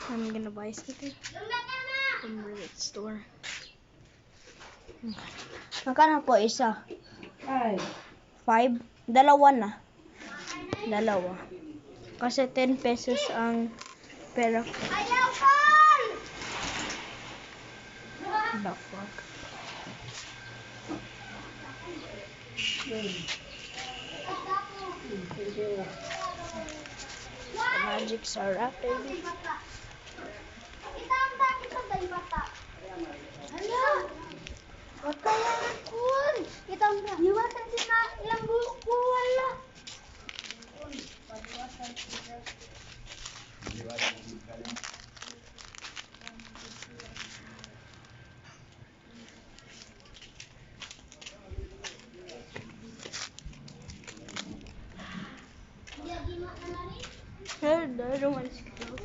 I'm gonna buy something from the store. Magkano po isa? 5? Dalawa na. Dalawa. Kasi 10 pesos ang pera ko. The fuck? The magic syrup, baby. Bata yan kun. Iwasan si na ilang buhok ko wala. I don't want to